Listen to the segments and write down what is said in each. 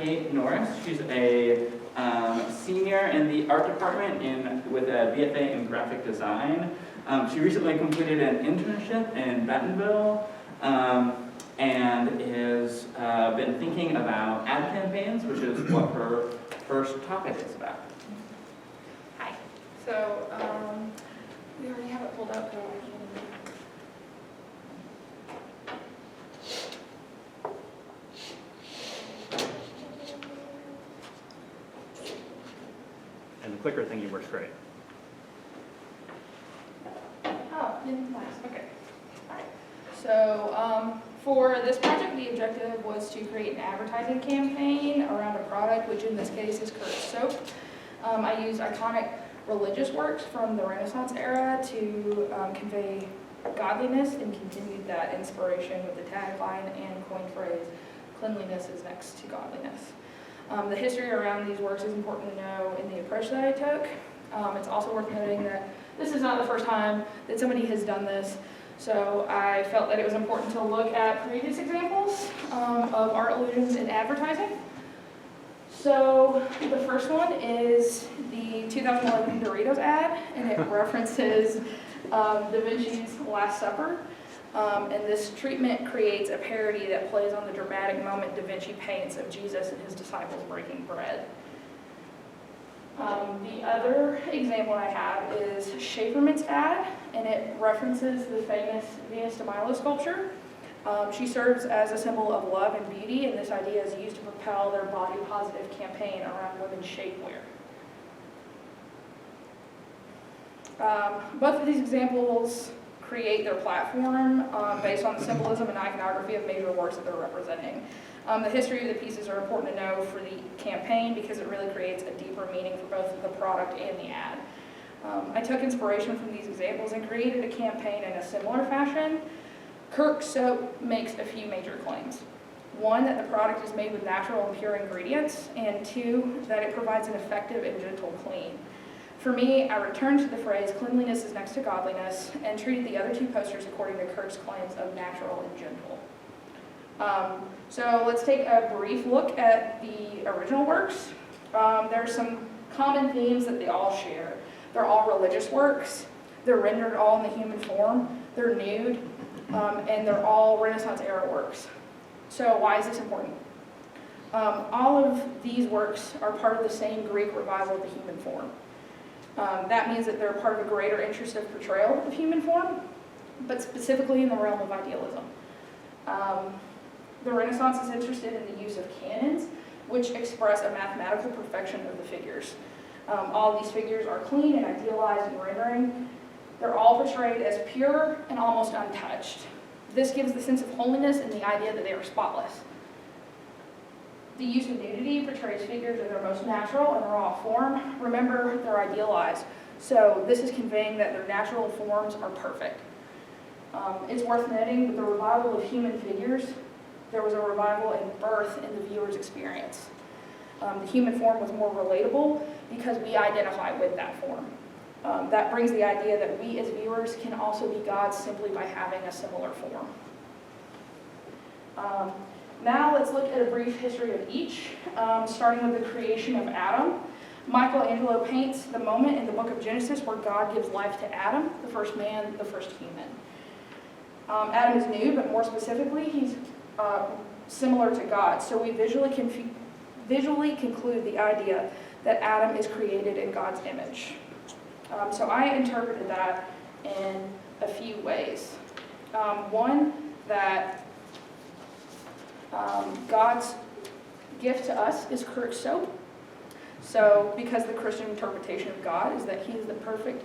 Kate Norris. She's a senior in the art department with a BFA in graphic design. She recently completed an internship in Bentonville and has been thinking about ad campaigns, which is what her first topic is about. Hi. So we already have it pulled up. And the clicker thingy works great. Oh, nice. Okay. All right. So for this project, the objective was to create an advertising campaign around a product, which in this case is Kirk soap. I used iconic religious works from the Renaissance era to convey godliness and continued that inspiration with the tagline and coin phrase, "Cleanliness is next to godliness." The history around these works is important to know in the approach that I took. It's also worth noting that this is not the first time that somebody has done this, so I felt that it was important to look at previous examples of art allusions in advertising. So the first one is the 2011 Doritos ad, and it references Da Vinci's Last Supper. And this treatment creates a parody that plays on the dramatic moment Da Vinci paints of Jesus and his disciples breaking bread. The other example I have is Schaeferman's ad, and it references the famous Venus de Milo sculpture. She serves as a symbol of love and beauty, and this idea is used to propel their body positive campaign around women's shapewear. Both of these examples create their platform based on the symbolism and iconography of major works that they're representing. The history of the pieces are important to know for the campaign because it really creates a deeper meaning for both the product and the ad. I took inspiration from these examples and created a campaign in a similar fashion. Kirk soap makes a few major claims. One, that the product is made with natural and pure ingredients, and two, that it provides an effective and gentle clean. For me, I returned to the phrase, "Cleanliness is next to godliness," and treated the other two posters according to Kirk's claims of natural and gentle. So let's take a brief look at the original works. There are some common themes that they all share. They're all religious works. They're rendered all in the human form. They're nude, and they're all Renaissance era works. So why is this important? All of these works are part of the same Greek revival of the human form. That means that they're part of a greater interest of portrayal of human form, but specifically in the realm of idealism. The Renaissance is interested in the use of canons, which express a mathematical perfection of the figures. All of these figures are clean and idealized in rendering. They're all portrayed as pure and almost untouched. This gives the sense of holiness and the idea that they are spotless. The use of nudity portrays figures in their most natural and raw form. Remember, they're idealized, so this is conveying that their natural forms are perfect. It's worth noting that the revival of human figures, there was a revival in birth in the viewer's experience. The human form was more relatable because we identify with that form. That brings the idea that we as viewers can also be gods simply by having a similar form. Now let's look at a brief history of each, starting with the creation of Adam. Michelangelo paints the moment in the book of Genesis where God gives life to Adam, the first man, the first human. Adam is nude, but more specifically, he's similar to God. So we visually conclude the idea that Adam is created in God's image. So I interpreted that in a few ways. One, that God's gift to us is Kirk soap. So because the Christian interpretation of God is that he is the perfect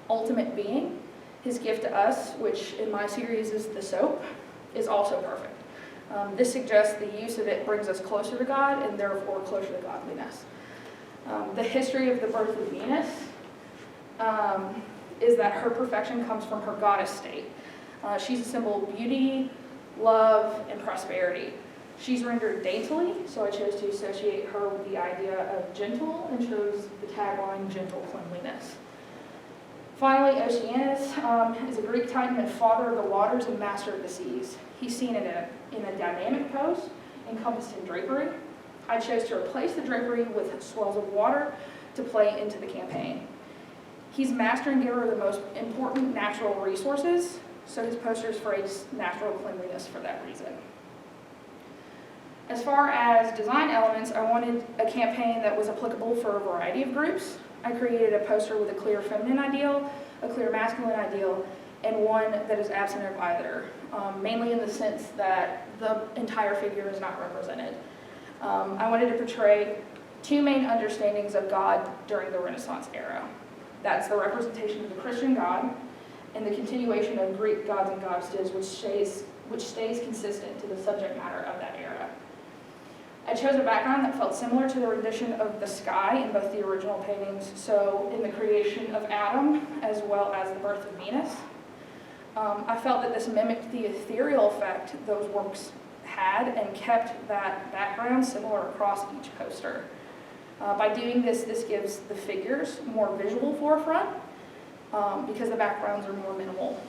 ultimate being, his gift to us, which in my series is the soap, is also perfect. This suggests the use of it brings us closer to God and therefore closer to godliness. The history of the birth of Venus is that her perfection comes from her goddess state. She's a symbol of beauty, love, and prosperity. She's rendered daintily, so I chose to associate her with the idea of gentle and chose the tagline, gentle cleanliness. Finally, Oceanus is a Greek titan and father of the waters and master of the seas. He's seen in a dynamic pose, encompassed in drapery. I chose to replace the drapery with swells of water to play into the campaign. He's master and giver of the most important natural resources, so his posters phrase natural cleanliness for that reason. As far as design elements, I wanted a campaign that was applicable for a variety of groups. I created a poster with a clear feminine ideal, a clear masculine ideal, and one that is absent of either, mainly in the sense that the entire figure is not represented. I wanted to portray two main understandings of God during the Renaissance era. That's the representation of the Christian God and the continuation of Greek gods and goddesses, which stays consistent to the subject matter of that era. I chose a background that felt similar to the rendition of the sky in both the original paintings, so in the creation of Adam as well as the birth of Venus. I felt that this mimicked the ethereal effect those works had and kept that background similar across each poster. By doing this, this gives the figures more visual forefront because the backgrounds are more minimal.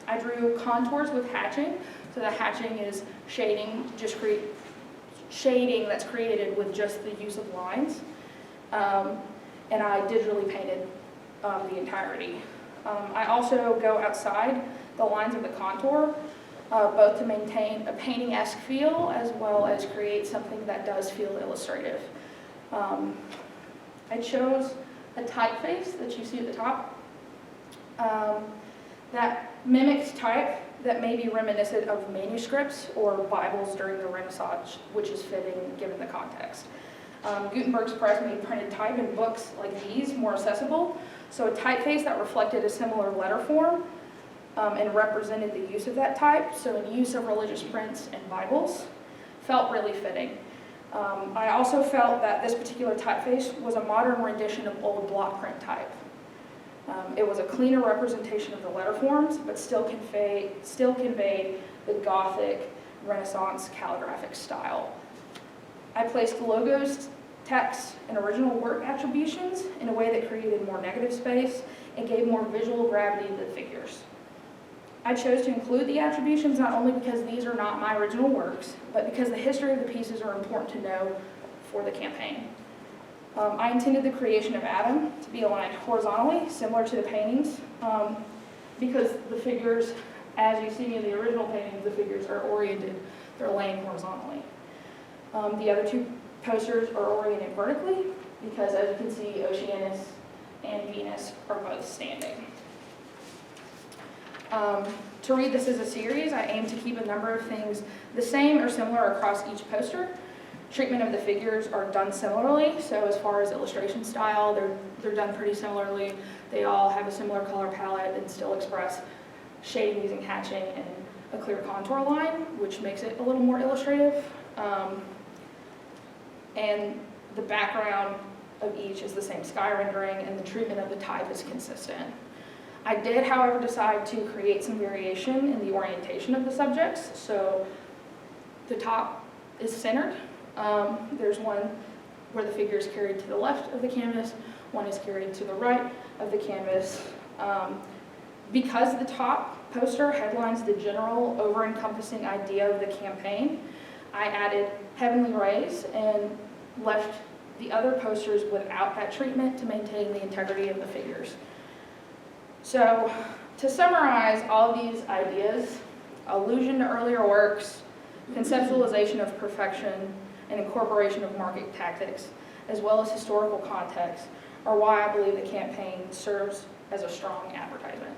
I drew contours with hatching, so the hatching is shading, shading that's created with just the use of lines. And I digitally painted the entirety. I also go outside the lines of the contour, both to maintain a painting-esque feel as well as create something that does feel illustrative. I chose a typeface that you see at the top that mimics type that may be reminiscent of manuscripts or Bibles during the Renaissance, which is fitting given the context. Gutenberg's press made printed type in books like these more accessible, so a typeface that reflected a similar letter form and represented the use of that type, so in use of religious prints and Bibles, felt really fitting. I also felt that this particular typeface was a modern rendition of old block print type. It was a cleaner representation of the letter forms, but still conveyed the Gothic Renaissance calligraphic style. I placed logos, text, and original work attributions in a way that created more negative space and gave more visual gravity to the figures. I chose to include the attributions not only because these are not my original works, but because the history of the pieces are important to know for the campaign. I intended the creation of Adam to be aligned horizontally, similar to the paintings, because the figures, as you see in the original paintings, the figures are oriented, they're laying horizontally. The other two posters are oriented vertically, because as you can see, Oceanus and Venus are both standing. To read this as a series, I aim to keep a number of things the same or similar across each poster. Treatment of the figures are done similarly, so as far as illustration style, they're done pretty similarly. They all have a similar color palette and still express shading using hatching and a clear contour line, which makes it a little more illustrative. And the background of each is the same sky rendering, and the treatment of the type is consistent. I did, however, decide to create some variation in the orientation of the subjects. So the top is centered. There's one where the figure is carried to the left of the canvas, one is carried to the right of the canvas. Because the top poster headlines the general over-encompassing idea of the campaign, I added heavenly rays and left the other posters without that treatment to maintain the integrity of the figures. So, to summarize all of these ideas, allusion to earlier works, conceptualization of perfection, and incorporation of market tactics, as well as historical context, are why I believe the campaign serves as a strong advertisement.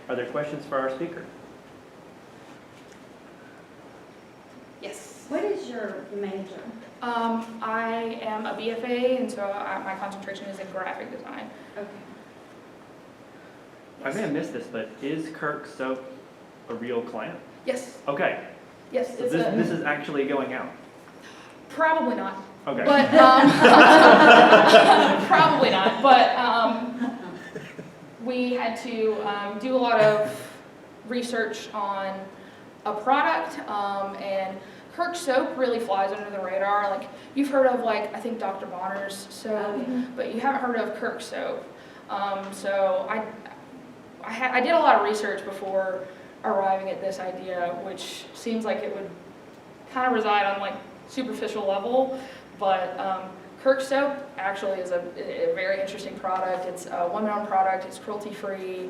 Are there questions for our speaker? Yes. What is your major? I am a BFA, and so my concentration is in graphic design. Okay. I may have missed this, but is Kirk soap a real client? Yes. Okay, Yes. so It's this is actually going out. probably not. Okay. But probably not. But we had to do a lot of research on a product, and Kirk soap really flies under the radar. Like you've heard of, like, I think Dr. Bonner's soap, but you haven't heard of Kirk soap. So I did a lot of research before arriving at this idea, which seems like it would kind of reside on like superficial level, but Kirk soap actually is a very interesting product. It's a women-owned product. It's cruelty-free.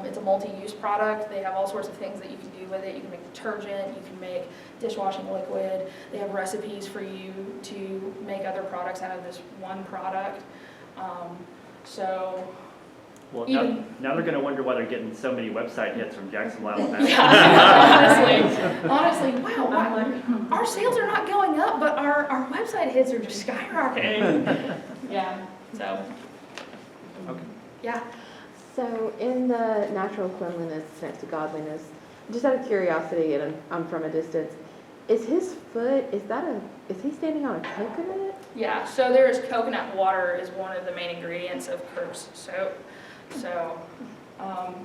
It's a multi-use product. They have all sorts of things that you can do with it. You can make detergent. You can make dishwashing liquid. They have recipes for you to make other products out of this one product. So. Well, Even- now they're gonna wonder why they're getting so many website hits from Jacksonville, Alabama. honestly, wow, our sales are not going up, but our website hits are just skyrocketing. Yeah, so, Okay. yeah. So in the natural cleanliness next to godliness, just out of curiosity, and I'm from a distance, is his foot, is he standing on a coconut? Yeah, so there is coconut water is one of the main ingredients of Kirk's soap. So,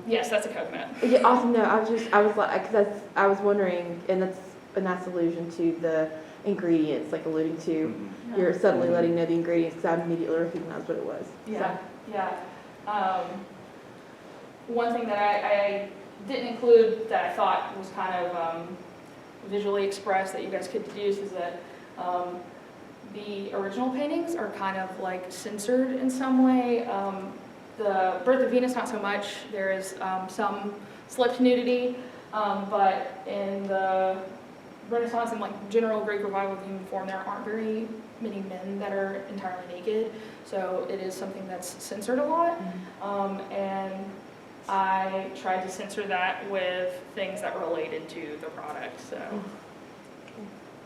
yes, that's a coconut. Yeah, awesome. No, I was like, because I was wondering, and that's allusion to the ingredients, like alluding to, Mhm. you're suddenly letting know the ingredients, because I immediately recognized what it was. Yeah, yeah. One thing that I didn't include that I thought was kind of visually expressed that you guys could deduce is that the original paintings are kind of like censored in some way. The Birth of Venus, not so much. There is some slipped nudity, but in the Renaissance and like general Greek revival of human form, there aren't very many men that are entirely naked. So it is something that's censored a lot. And I tried to censor that with things that related to the product. So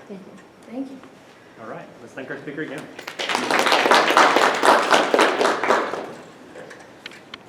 Thank you. thank you. All right, let's thank our speaker again.